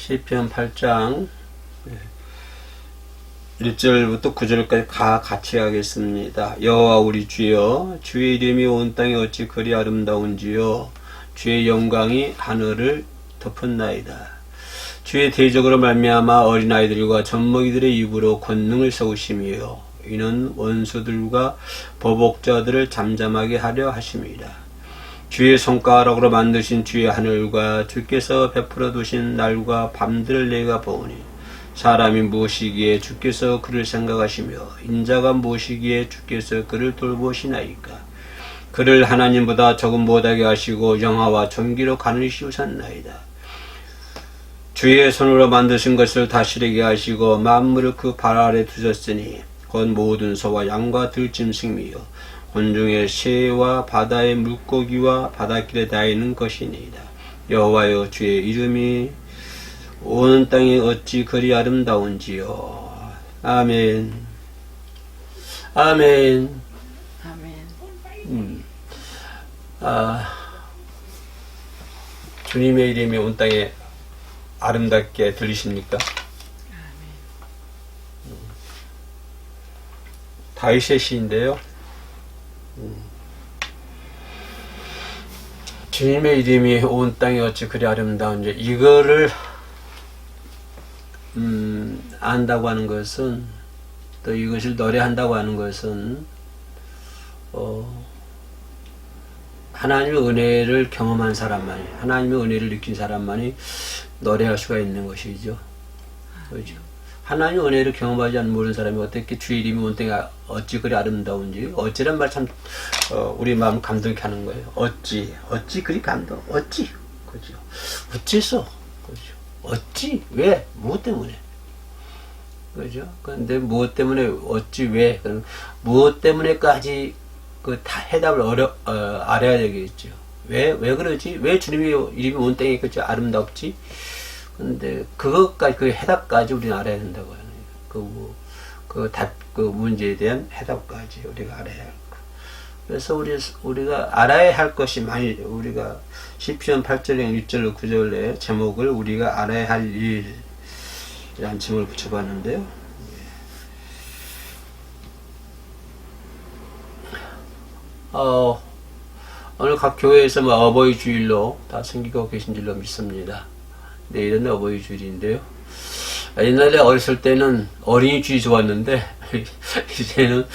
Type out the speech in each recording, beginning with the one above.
시편 8장 1절부터 9절까지 같이 하겠습니다. 여호와 우리 주여, 주의 이름이 온 땅에 어찌 그리 아름다운지요. 주의 영광이 하늘을 덮었나이다. 주의 대적으로 말미암아 어린아이들과 젖먹이들의 입으로 권능을 세우심이요, 이는 원수들과 보복자들을 잠잠하게 하려 하심이라. 주의 손가락으로 만드신 주의 하늘과 주께서 베풀어 두신 날과 밤들을 내가 보오니, 사람이 무엇이기에 주께서 그를 생각하시며 인자가 무엇이기에 주께서 그를 돌보시나이까. 그를 하나님보다 조금 못하게 하시고 영화와 존귀로 가누시우셨나이다. 주의 손으로 만드신 것을 다스리게 하시고 만물을 그 발 아래 두셨으니 곧 모든 소와 양과 들짐승이요 혼중의 새와 바다의 물고기와 바닷길에 다니는 것이니이다. 여호와여, 주의 이름이 온 땅에 어찌 그리 아름다운지요. 아멘. 아멘. 아멘. 주님의 이름이 온 땅에 아름답게 들리십니까? 다윗의 시인데요. 주님의 이름이 온 땅에 어찌 그리 아름다운지, 이거를 안다고 하는 것은, 또 이것을 노래한다고 하는 것은 하나님의 은혜를 경험한 사람만이, 하나님의 은혜를 느낀 사람만이 노래할 수가 있는 것이죠. 그렇죠? 하나님의 은혜를 경험하지 않는 모르는 사람이 어떻게 주의 이름이 온 땅에 어찌 그리 아름다운지, 어찌란 말 참 우리 마음 감동케 하는 거예요. 어찌 그리 감동, 어찌, 그죠? 어째서, 그죠? 어찌, 왜, 무엇 때문에, 그죠? 근데 무엇 때문에, 어찌, 왜, 무엇 때문에까지 그 다 해답을 알아야 되겠죠. 왜 그러지? 왜 주님의 이름이 온 땅에 그렇게 아름답지? 근데 그것까지, 그 해답까지 우리는 알아야 된다고 하는 거예요. 그 문제에 대한 해답까지 우리가 알아야 할 거. 그래서 우리가 알아야 할 것이 많이, 우리가 시편 8절에 1절로 9절에 제목을 우리가 알아야 할 일이라는 제목을 붙여봤는데요. 오늘 각 교회에서 어버이 주일로 다 섬기고 계신 줄로 믿습니다. 내일은 어버이 주일인데요. 옛날에 어렸을 때는 어린이 주일 좋았는데 이제는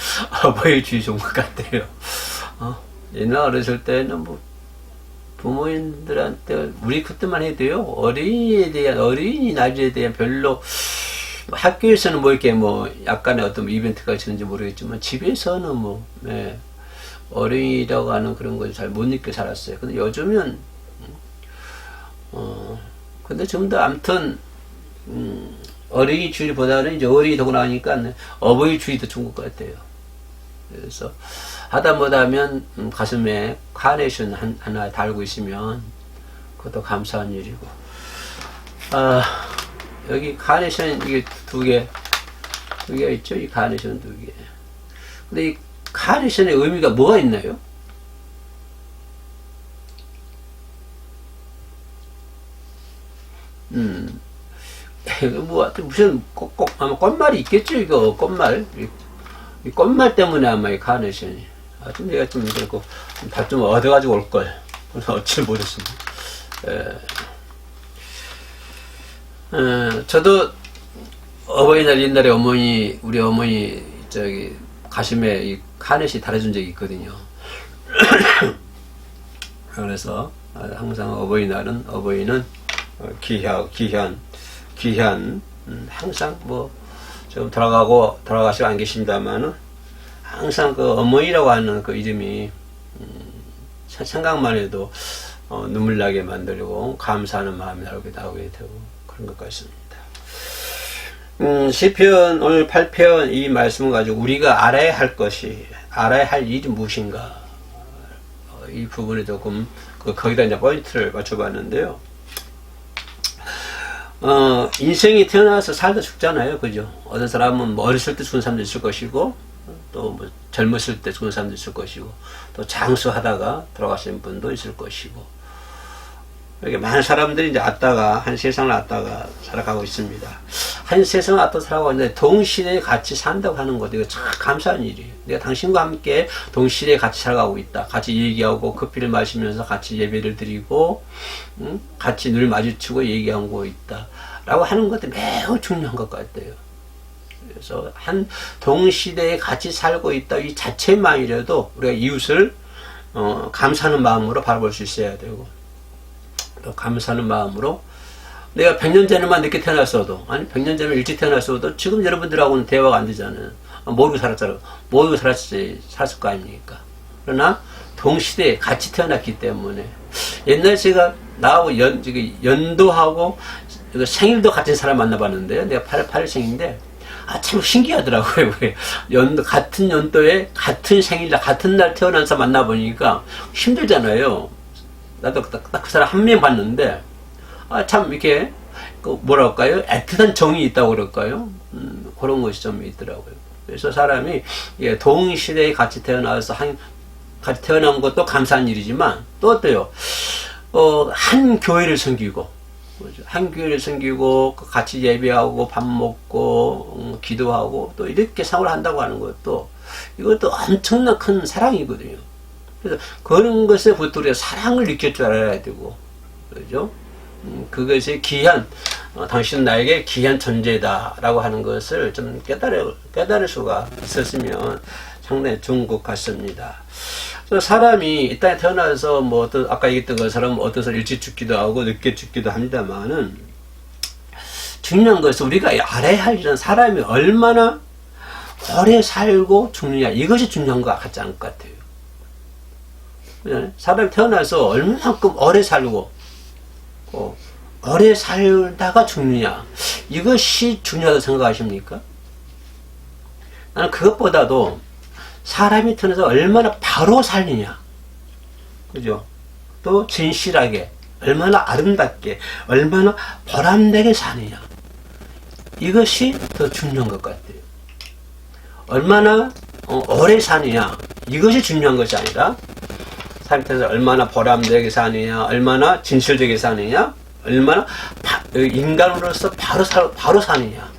어버이 주일 좋은 것 같아요. 옛날 어렸을 때는 뭐 부모님들한테, 우리 그때만 해도요, 어린이 날에 대한 별로, 학교에서는 뭐 이렇게 뭐 약간의 어떤 이벤트가 있는지 모르겠지만 집에서는 어린이라고 하는 그런 걸 잘 못 느끼고 살았어요. 근데 요즘은 근데 좀 더 아무튼 어린이 주일보다는 이제 어린이 되고 나니까 어버이 주일이 더 좋은 것 같아요. 그래서 하다 못하면 가슴에 카네이션 하나 달고 있으면 그것도 감사한 일이고, 여기 카네이션 이게 두 개가 있죠. 이 카네이션 2개. 근데 이 카네이션의 의미가 뭐가 있나요? 무슨 아마 꽃말이 있겠죠. 이거 꽃말, 이 꽃말 때문에 아마 이 카네이션이. 좀 내가 좀 그렇고 다 좀 얻어가지고 올 걸. 어찌 모르겠습니다. 저도 어버이날 옛날에 우리 어머니 가슴에 이 카네이션이 달아준 적이 있거든요. 그래서 항상 어버이는 귀한, 항상 지금 돌아가시고 안 계신다마는 항상 그 어머니라고 하는 그 이름이 생각만 해도 눈물 나게 만들고 감사하는 마음이 나오게 되고 그런 것 같습니다. 시편 오늘 8편 이 말씀을 가지고 우리가 알아야 할 일이 무엇인가, 이 부분에 조금 거기다 이제 포인트를 맞춰봤는데요. 인생이 태어나서 살다 죽잖아요. 그죠? 어떤 사람은 어렸을 때 죽은 사람도 있을 것이고, 또 젊었을 때 죽은 사람도 있을 것이고, 또 장수하다가 돌아가신 분도 있을 것이고, 이렇게 많은 사람들이 이제 왔다가, 한 세상을 왔다가 살아가고 있습니다. 한 세상을 왔다 살아가고 있는데, 동시대에 같이 산다고 하는 것도 이거 참 감사한 일이에요. 내가 당신과 함께 동시대에 같이 살아가고 있다. 같이 얘기하고, 커피를 마시면서 같이 예배를 드리고, 같이 늘 마주치고 얘기하고 있다. 라고 하는 것도 매우 중요한 것 같아요. 그래서 한 동시대에 같이 살고 있다. 이 자체만이라도 우리가 이웃을 감사하는 마음으로 바라볼 수 있어야 되고, 또 감사하는 마음으로 내가 100년 전에만 늦게 태어났어도, 아니 100년 전에 일찍 태어났어도 지금 여러분들하고는 대화가 안 되잖아요. 모르고 살았잖아요. 모르고 살았을 거 아닙니까? 그러나 동시대에 같이 태어났기 때문에, 옛날에 제가 나하고 연도하고 생일도 같은 사람 만나봤는데, 내가 88생인데 참 신기하더라고요. 같은 연도에 같은 생일날 같은 날 태어나서 만나보니까 힘들잖아요. 나도 딱 그 사람 한 명 봤는데, 참 이렇게 뭐랄까요, 애틋한 정이 있다고 그럴까요? 그런 것이 좀 있더라고요. 그래서 사람이 동시대에 같이 태어나서 같이 태어난 것도 감사한 일이지만, 또 어때요? 한 교회를 섬기고, 한 교회를 섬기고 같이 예배하고 밥 먹고 기도하고 또 이렇게 생활을 한다고 하는 것도, 이것도 엄청난 큰 사랑이거든요. 그래서 그런 것에부터 우리가 사랑을 느낄 줄 알아야 되고, 그죠? 그것이 귀한, 당신은 나에게 귀한 존재다라고 하는 것을 좀 깨달을 수가 있었으면 상당히 좋은 것 같습니다. 사람이 이 땅에 태어나서 아까 얘기했던 것처럼 어떤 사람 일찍 죽기도 하고 늦게 죽기도 합니다만은, 중요한 것은 우리가 알아야 할 일은 사람이 얼마나 오래 살고 죽느냐, 이것이 중요한 것 같지 않을 것 같아요. 사람이 태어나서 얼마만큼 오래 살고 오래 살다가 죽느냐, 이것이 중요하다고 생각하십니까? 나는 그것보다도 사람이 태어나서 얼마나 바로 살느냐, 그죠? 또 진실하게, 얼마나 아름답게, 얼마나 보람되게 사느냐, 이것이 더 중요한 것 같아요. 얼마나 오래 사느냐, 이것이 중요한 것이 아니라, 상태에서 얼마나 보람되게 사느냐, 얼마나 진실되게 사느냐, 얼마나 인간으로서 바로 사느냐,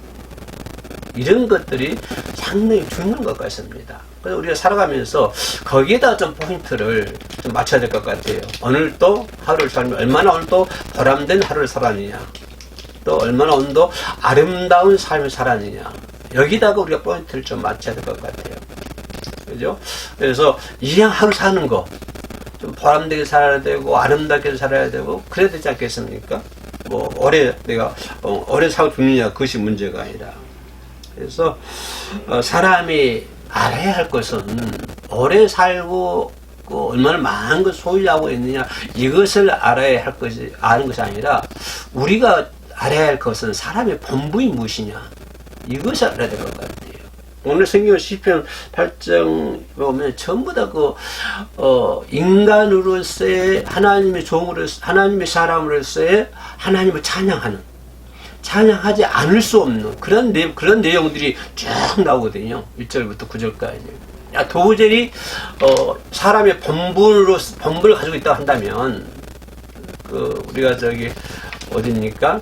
이런 것들이 상당히 중요한 것 같습니다. 그래서 우리가 살아가면서 거기에다 좀 포인트를 좀 맞춰야 될 것 같아요. 오늘 또 하루를 살면 얼마나 오늘 또 보람된 하루를 살았느냐, 또 얼마나 오늘 또 아름다운 삶을 살았느냐, 여기다가 우리가 포인트를 좀 맞춰야 될 것 같아요. 그죠? 그래서 이왕 하루 사는 거 좀 보람되게 살아야 되고 아름답게 살아야 되고 그래야 되지 않겠습니까? 내가 오래 살고 죽느냐, 그것이 문제가 아니라, 그래서 사람이 알아야 할 것은 오래 살고 얼마나 많은 걸 소유하고 있느냐, 이것을 알아야 할 것이, 아는 것이 아니라, 우리가 알아야 할 것은 사람의 본분이 무엇이냐, 이것을 알아야 될 것 같아요. 오늘 성경 시편 8장 보면 전부 다 인간으로서의, 하나님의 종으로서, 하나님의 사람으로서의 하나님을 찬양하지 않을 수 없는 그런 내용들이 쭉 나오거든요. 1절부터 9절까지. 도저히 사람의 본분을 가지고 있다고 한다면, 우리가 어딥니까?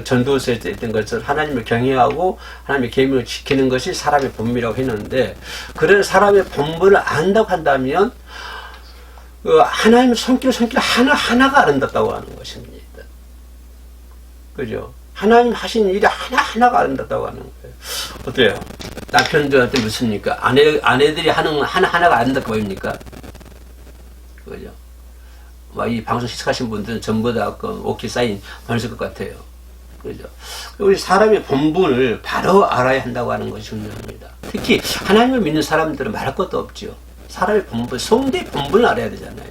전도서에 있던 것처럼 하나님을 경외하고 하나님의 계명을 지키는 것이 사람의 본분이라고 했는데, 그런 사람의 본분을 안다고 한다면 하나님의 손길 하나하나가 아름답다고 하는 것입니다. 그죠? 하나님 하신 일이 하나하나가 아름답다고 하는 거예요. 어때요? 남편들한테 묻습니까? 아내들이 하는 하나하나가 아름답게 보입니까? 그죠? 이 방송 시청하신 분들은 전부 다 오케이 사인 보내실 것 같아요. 그죠? 우리 사람의 본분을 바로 알아야 한다고 하는 것이 중요합니다. 특히 하나님을 믿는 사람들은 말할 것도 없죠. 사람의 본분, 성도의 본분을 알아야 되잖아요.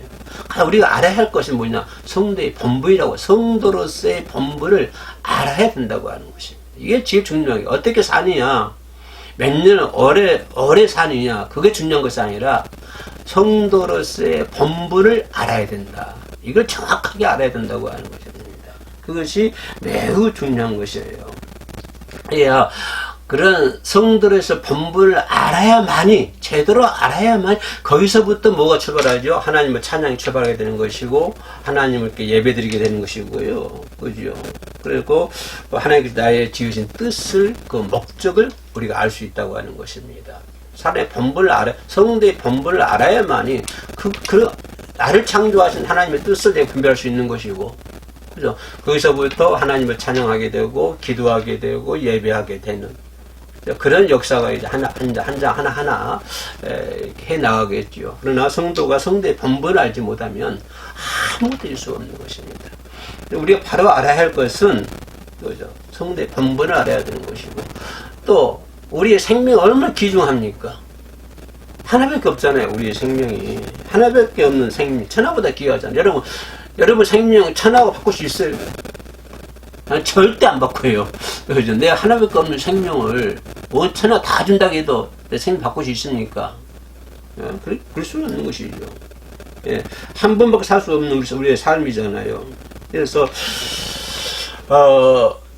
우리가 알아야 할 것이 뭐냐? 성도의 본분이라고, 성도로서의 본분을 알아야 된다고 하는 것입니다. 이게 제일 중요한 게, 어떻게 사느냐, 몇 년을 오래 사느냐, 그게 중요한 것이 아니라 성도로서의 본분을 알아야 된다. 이걸 정확하게 알아야 된다고 하는 것입니다. 그것이 매우 중요한 것이에요. 그런 성도로서 본분을 알아야만이, 제대로 알아야만, 거기서부터 뭐가 출발하죠? 하나님의 찬양이 출발하게 되는 것이고, 하나님을 이렇게 예배드리게 되는 것이고요. 그죠? 그리고 하나님께서 나의 지으신 뜻을, 그 목적을 우리가 알 수 있다고 하는 것입니다. 사람의 본분을 성도의 본분을 알아야만이, 나를 창조하신 하나님의 뜻을 내가 분별할 수 있는 것이고, 그죠? 거기서부터 하나님을 찬양하게 되고, 기도하게 되고, 예배하게 되는, 그런 역사가 이제 하나하나 해 나가겠죠. 그러나 성도가 성도의 본분을 알지 못하면 아무것도 일 수 없는 것입니다. 우리가 바로 알아야 할 것은, 그죠? 성도의 본분을 알아야 되는 것이고, 또 우리의 생명이 얼마나 귀중합니까? 하나밖에 없잖아요. 우리의 생명이 하나밖에 없는 생명, 천하보다 귀하잖아요. 여러분 생명 천하고 바꿀 수 있어요? 난 절대 안 바꿔요. 그죠? 내가 하나밖에 없는 생명을 원천하 다 준다고 해도 내 생명 바꿀 수 있습니까? 그럴 수는 없는 것이죠. 예, 한 번밖에 살 수 없는 우리의 삶이잖아요. 그래서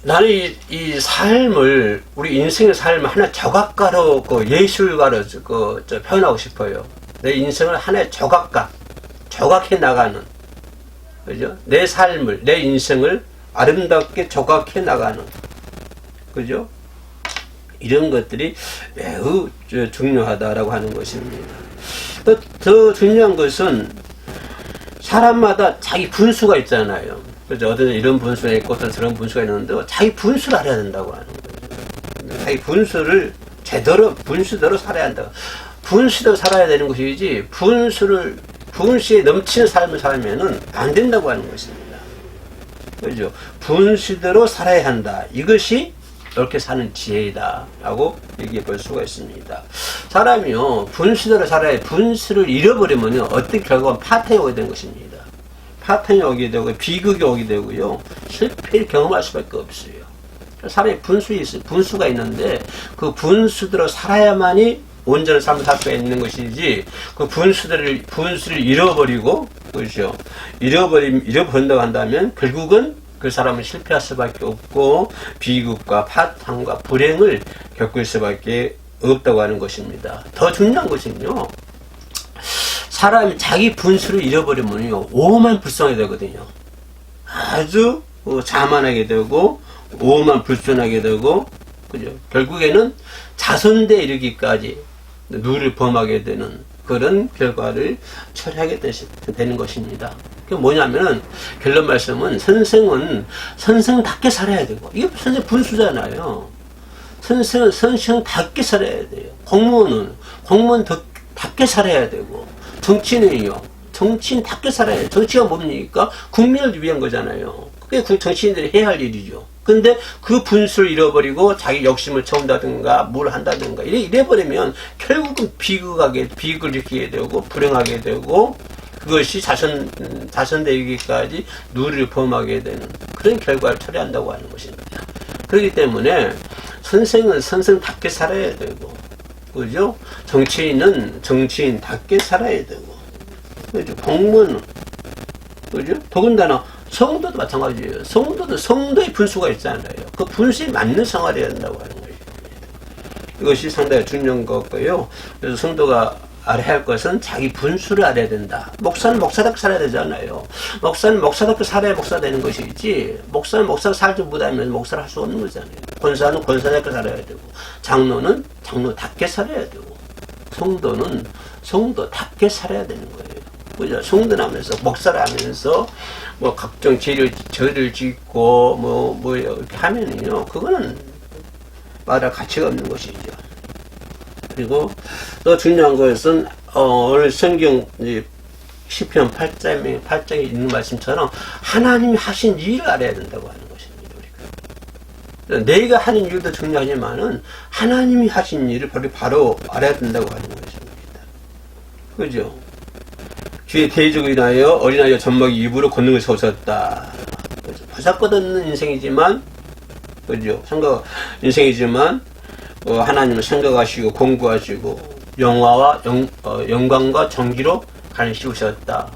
나는 이 삶을, 우리 인생의 삶을 하나 조각가로, 예술가로 표현하고 싶어요. 내 인생을 하나의 조각해 나가는, 그죠? 내 삶을, 내 인생을 아름답게 조각해 나가는, 그죠? 이런 것들이 매우 중요하다라고 하는 것입니다. 더 중요한 것은 사람마다 자기 분수가 있잖아요. 그죠? 어떤 이런 분수가 있고 어떤 저런 분수가 있는데 자기 분수를 알아야 된다고 하는 거죠. 자기 분수를 분수대로 살아야 한다. 분수대로 살아야 되는 것이지 분수에 넘치는 삶을 살면은 안 된다고 하는 것입니다. 그죠? 분수대로 살아야 한다. 이것이 이렇게 사는 지혜이다 라고 얘기해 볼 수가 있습니다. 사람이요, 분수대로 살아야, 분수를 잃어버리면 어떤 결과가 파탄이 오게 된 것입니다. 파탄이 오게 되고 비극이 오게 되고요, 실패를 경험할 수밖에 없어요. 사람이 분수가 있는데 그 분수대로 살아야만이 온전한 삶을 살 수가 있는 것이지, 그 분수를 잃어버리고, 그렇죠? 잃어버린다고 한다면 결국은 그 사람은 실패할 수밖에 없고 비극과 파탄과 불행을 겪을 수밖에 없다고 하는 것입니다. 더 중요한 것은요, 사람이 자기 분수를 잃어버리면요 오만 불성하게 되거든요. 아주 자만하게 되고 오만 불순하게 되고, 그죠? 결국에는 자선대에 이르기까지 누를 범하게 되는 그런 결과를 처리하게 되는 것입니다. 그게 뭐냐면은, 결론 말씀은, 선생은 선생답게 살아야 되고, 이게 선생 분수잖아요. 선생은 선생답게 살아야 돼요. 공무원답게 살아야 되고, 정치인은요, 정치인답게 살아야 돼요. 정치가 뭡니까? 국민을 위한 거잖아요. 그게 정치인들이 해야 할 일이죠. 근데 그 분수를 잃어버리고 자기 욕심을 채운다든가 뭘 한다든가 이래버리면 결국은 비극을 일으키게 되고 불행하게 되고, 그것이 자선되기까지 누리를 범하게 되는 그런 결과를 초래한다고 하는 것입니다. 그렇기 때문에 선생은 선생답게 살아야 되고, 그죠? 정치인은 정치인답게 살아야 되고, 그죠? 공무원은, 그죠? 더군다나 성도도 마찬가지예요. 성도도 성도의 분수가 있잖아요. 그 분수에 맞는 생활을 해야 된다고 하는 것입니다. 이것이 상당히 중요한 거고요. 그래서 성도가 알아야 할 것은 자기 분수를 알아야 된다. 목사는 목사답게 살아야 되잖아요. 목사는 목사답게 살아야 목사 되는 것이지, 목사는 목사를 살지 못하면 목사를 할 수 없는 거잖아요. 권사는 권사답게 살아야 되고, 장로는 장로답게 살아야 되고, 성도는 성도답게 살아야 되는 거예요. 그죠? 성도를 하면서, 목사를 하면서, 각종 절을 짓고, 이렇게 하면은요, 그거는 말할 가치가 없는 것이죠. 그리고 또 중요한 것은, 오늘 성경, 시편 8장에 있는 말씀처럼, 하나님이 하신 일을 알아야 된다고 하는 것입니다, 우리가. 내가 하는 일도 중요하지만은, 하나님이 하신 일을 바로 알아야 된다고 하는 것입니다. 그죠? 주의 대적을 인하여 어린아이와 젖먹이 입으로 권능을 세우셨다. 보잘것없는 인생이지만, 그죠? 인생이지만, 하나님을 생각하시고 공부하시고 영광과 정기로 간을 씌우셨다.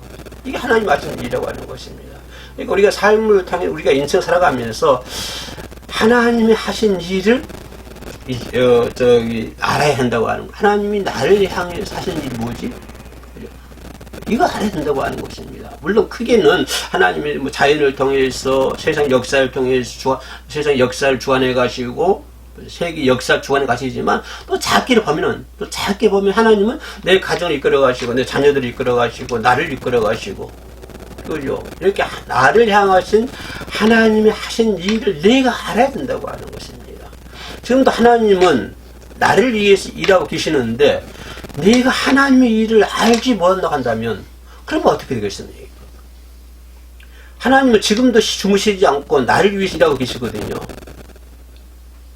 이게 하나님 하신 일이라고 하는 것입니다. 그러니까 우리가 삶을 통해 우리가 인생 살아가면서 하나님이 하신 일을 알아야 한다고 하는 거. 하나님이 나를 향해 사신 일이 뭐지? 그죠? 이거 알아야 된다고 하는 것입니다. 물론 크게는 하나님이 뭐 자연을 통해서 세상 역사를 통해서 세상 역사를 주관해 가시고 세계 역사 주관해 가시지만 또 작게 보면 하나님은 내 가정을 이끌어 가시고 내 자녀들을 이끌어 가시고 나를 이끌어 가시고 그죠? 이렇게 나를 향하신 하나님이 하신 일을 내가 알아야 된다고 하는 것입니다. 지금도 하나님은 나를 위해서 일하고 계시는데 내가 하나님의 일을 알지 못한다고 한다면 그러면 어떻게 되겠습니까? 하나님은 지금도 주무시지 않고 나를 위해서 일하고 계시거든요.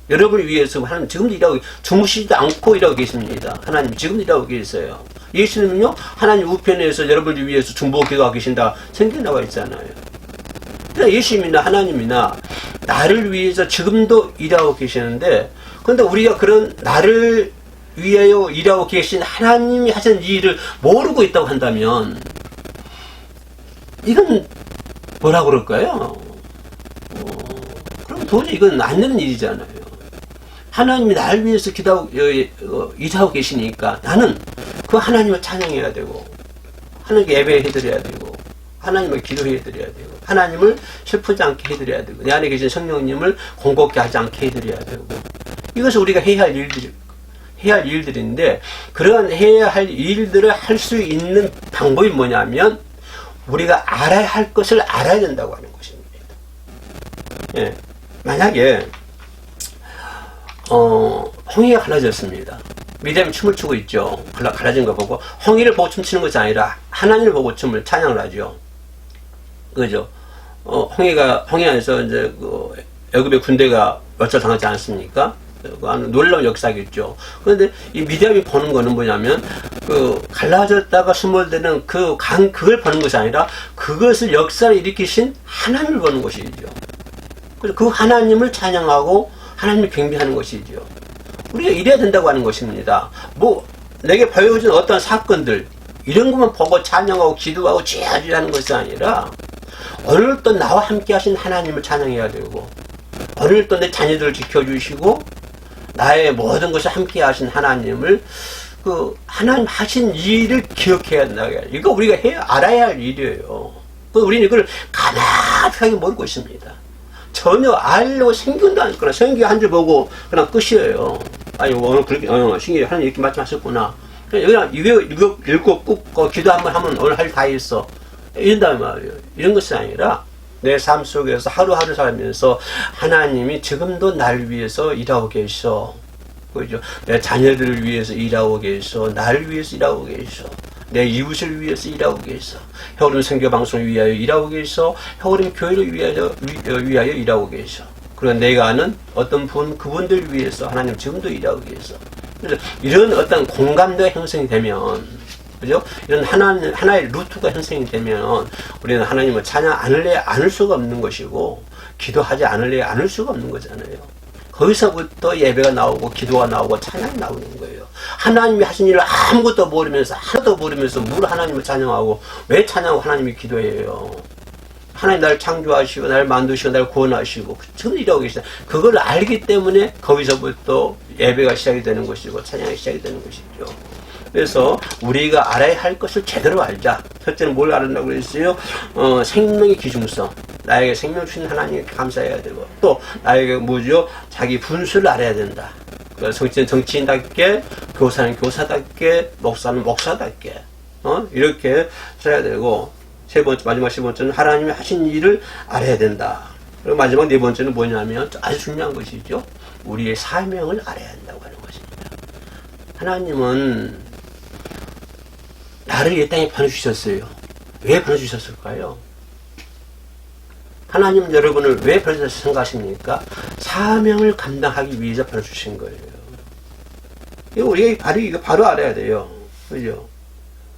여러분을 위해서 하나님 지금도 주무시지도 않고 일하고 계십니다. 하나님 지금도 일하고 계세요. 예수님은요, 하나님 우편에서 여러분을 위해서 중보하고 기도하고 계신다 성경에 나와 있잖아요. 그러니까 예수님이나 하나님이나 나를 위해서 지금도 일하고 계시는데, 그런데 우리가 그런 나를 위하여 일하고 계신 하나님이 하신 일을 모르고 있다고 한다면, 이건 뭐라 그럴까요? 그럼 도저히 이건 안 되는 일이잖아요. 하나님이 나를 위해서 일하고 계시니까 나는 그 하나님을 찬양해야 되고, 하나님께 예배해드려야 되고, 하나님을 기도해드려야 되고, 하나님을 슬프지 않게 해드려야 되고, 내 안에 계신 성령님을 공곡케 하지 않게 해드려야 되고, 이것을 우리가 해야 할 일들인데, 그러한 해야 할 일들을 할 수 있는 방법이 뭐냐면, 우리가 알아야 할 것을 알아야 된다고 하는 것입니다. 예. 만약에, 홍해가 갈라졌습니다. 미디안이 춤을 추고 있죠. 갈라진 거 보고, 홍해를 보고 춤추는 것이 아니라, 하나님을 보고 춤을 찬양을 하죠. 그죠? 홍해 안에서 이제, 애굽의 군대가 멸절당하지 않았습니까? 놀라운 역사겠죠. 그런데 이 미디안이 보는 거는 뭐냐면, 갈라졌다가 수몰되는 그걸 보는 것이 아니라, 그것을 역사를 일으키신 하나님을 보는 것이죠. 그래서 그 하나님을 찬양하고, 하나님을 경배하는 것이죠. 우리가 이래야 된다고 하는 것입니다. 내게 보여준 어떤 사건들, 이런 것만 보고 찬양하고 기도하고 쥐야쥐하는 것이 아니라, 오늘도 나와 함께 하신 하나님을 찬양해야 되고, 오늘도 내 자녀들을 지켜주시고, 나의 모든 것을 함께 하신 하나님을, 하나님 하신 일을 기억해야 된다. 이거 우리가 알아야 할 일이에요. 우리는 이걸 가만하게 모르고 있습니다. 전혀 알려고 생각도 안 했거나, 성경 한 줄 보고 그냥 끝이에요. 아니, 오늘 그렇게, 신기해. 하나님 이렇게 말씀하셨구나. 그냥 이거 읽고 꾹 기도 한번 하면 오늘 할 일 다 했어. 이런단 말이에요. 이런 것이 아니라, 내 삶 속에서 하루하루 살면서 하나님이 지금도 나를 위해서 일하고 계셔. 그죠? 내 자녀들을 위해서 일하고 계셔. 나를 위해서 일하고 계셔. 내 이웃을 위해서 일하고 계셔. 혀오름 선교방송을 위하여 일하고 계셔. 혀오름 교회를 위하여 일하고 계셔. 그리고 내가 아는 어떤 그분들 위해서 하나님 지금도 일하고 계셔. 그래서 이런 어떤 공감대가 형성이 되면, 그죠? 이런 하나의 루트가 형성이 되면, 우리는 하나님을 찬양 않을 수가 없는 것이고, 기도하지 않을 수가 없는 거잖아요. 거기서부터 예배가 나오고, 기도가 나오고, 찬양이 나오는 거예요. 하나님이 하신 일을 아무것도 모르면서, 하나도 모르면서, 뭘 하나님을 찬양하고, 왜 찬양하고 하나님이 기도해요? 하나님 나를 창조하시고, 나를 만드시고, 나를 구원하시고, 지금 일하고 계시다. 그걸 알기 때문에, 거기서부터 예배가 시작이 되는 것이고, 찬양이 시작이 되는 것이죠. 그래서 우리가 알아야 할 것을 제대로 알자. 첫째는 뭘 알았다고 그랬어요? 생명의 기중성. 나에게 생명 주신 하나님께 감사해야 되고, 또 나에게 자기 분수를 알아야 된다. 정치인 정치인답게, 교사는 교사답게, 목사는 목사답게, 이렇게 살아야 되고, 마지막 10번째는 하나님이 하신 일을 알아야 된다. 그리고 마지막 4번째는 뭐냐면 아주 중요한 것이죠. 우리의 사명을 알아야 한다고 하는 것입니다. 하나님은 나를 이 땅에 보내주셨어요. 왜 보내주셨을까요? 하나님은 여러분을 왜 보내주셨다고 생각하십니까? 사명을 감당하기 위해서 보내주신 거예요. 우리가 바로 알아야 돼요. 그죠?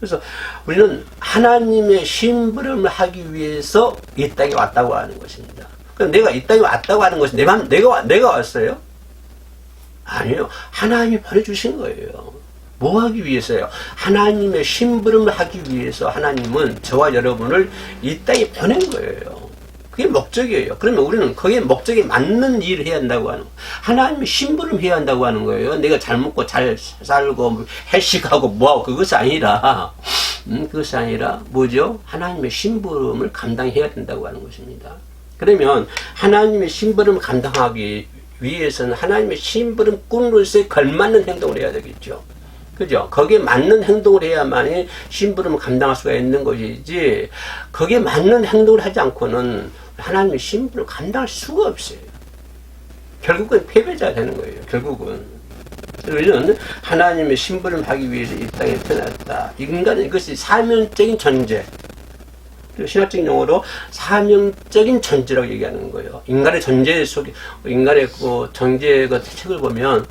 그래서 우리는 하나님의 심부름을 하기 위해서 이 땅에 왔다고 하는 것입니다. 그럼 내가 이 땅에 왔다고 하는 것은 내가 왔어요? 아니요. 하나님이 보내주신 거예요. 뭐 하기 위해서요? 하나님의 심부름을 하기 위해서 하나님은 저와 여러분을 이 땅에 보낸 거예요. 그게 목적이에요. 그러면 우리는 거기에 목적에 맞는 일을 해야 한다고 하는 거예요. 하나님의 심부름 해야 한다고 하는 거예요. 내가 잘 먹고 잘 살고 해식하고 뭐하고 그것이 아니라 그것이 아니라 뭐죠? 하나님의 심부름을 감당해야 된다고 하는 것입니다. 그러면 하나님의 심부름을 감당하기 위해서는 하나님의 심부름 꾼으로서의 걸맞는 행동을 해야 되겠죠. 그죠? 거기에 맞는 행동을 해야만이 심부름을 감당할 수가 있는 것이지, 거기에 맞는 행동을 하지 않고는 하나님의 심부름을 감당할 수가 없어요. 결국은 패배자가 되는 거예요. 결국은. 우리는 하나님의 심부름을 하기 위해서 이 땅에 태어났다. 인간은 이것이 사명적인 존재. 신학적인 용어로 사명적인 존재라고 얘기하는 거예요. 인간의 존재 속에, 인간의 그 존재의 그 책을 보면,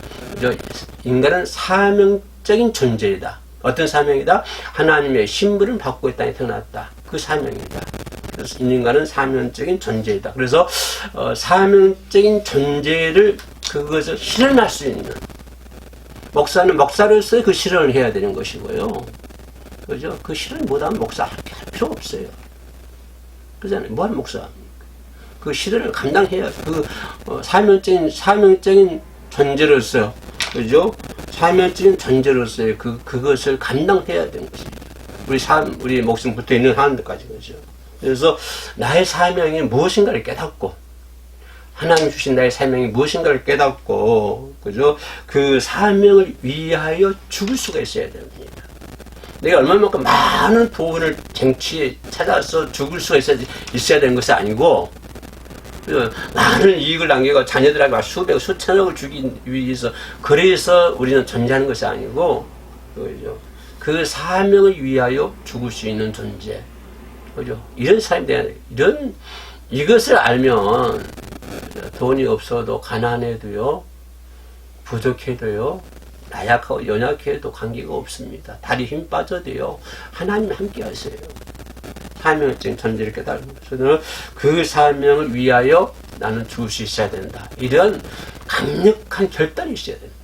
인간은 사명적인 존재이다. 어떤 사명이다? 하나님의 심부름을 받고 이 땅에 태어났다. 그 사명이다. 그래서 인간은 사명적인 존재이다. 그래서 사명적인 존재를 그것을 실현할 수 있는, 목사는 목사로서의 그 실현을 해야 되는 것이고요. 그죠? 그 실현 못하면 목사 할 필요 없어요. 그러잖아요. 뭐하는 목사입니까? 그 실현을 감당해야, 그 사명적인 존재로서, 그죠? 사명적인 존재로서의 그것을 감당해야 되는 것입니다. 우리 목숨 붙어 있는 사람들까지, 그죠? 그래서 나의 사명이 무엇인가를 깨닫고, 하나님 주신 나의 사명이 무엇인가를 깨닫고, 그죠? 그 사명을 위하여 죽을 수가 있어야 됩니다. 내가 얼마만큼 많은 돈을 쟁취에 찾아서 죽을 수가 있어야 되는 것이 아니고, 많은 이익을 남기고 자녀들에게 수백, 수천억을 주기 위해서, 그래서 우리는 존재하는 것이 아니고, 그죠? 그 사명을 위하여 죽을 수 있는 존재. 그죠? 이런 사람이 돼야 돼. 이것을 알면, 돈이 없어도, 가난해도요, 부족해도요, 나약하고 연약해도 관계가 없습니다. 다리 힘 빠져도요, 하나님 함께 하세요. 사명적인 존재를 깨달은 것은 그 사명을 위하여 나는 죽을 수 있어야 된다. 이런 강력한 결단이 있어야 된다.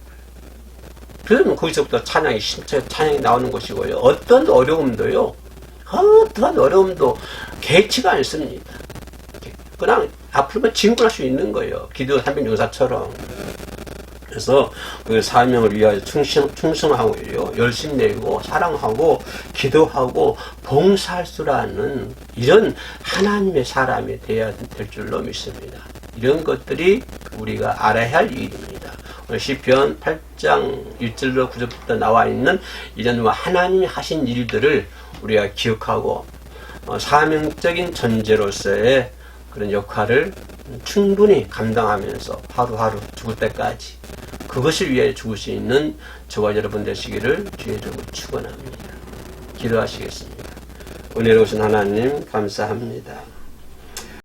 그러면 거기서부터 찬양이 나오는 것이고요. 어떤 어려움도 개의치가 않습니다. 그냥 앞으로만 진군할 수 있는 거예요. 기도 300용사처럼. 그래서 그 사명을 위하여 충성하고요, 열심히 내고 사랑하고 기도하고 봉사할 줄 아는 이런 하나님의 사람이 되어야 될 줄로 믿습니다. 이런 것들이 우리가 알아야 할 일입니다. 시편 8장 1절로 9절부터 나와 있는 이런 하나님이 하신 일들을 우리가 기억하고 사명적인 존재로서의 그런 역할을 충분히 감당하면서 하루하루 죽을 때까지 그것을 위해 죽을 수 있는 저와 여러분 되시기를 주의 이름으로 축원합니다. 기도하시겠습니다. 은혜로우신 하나님 감사합니다.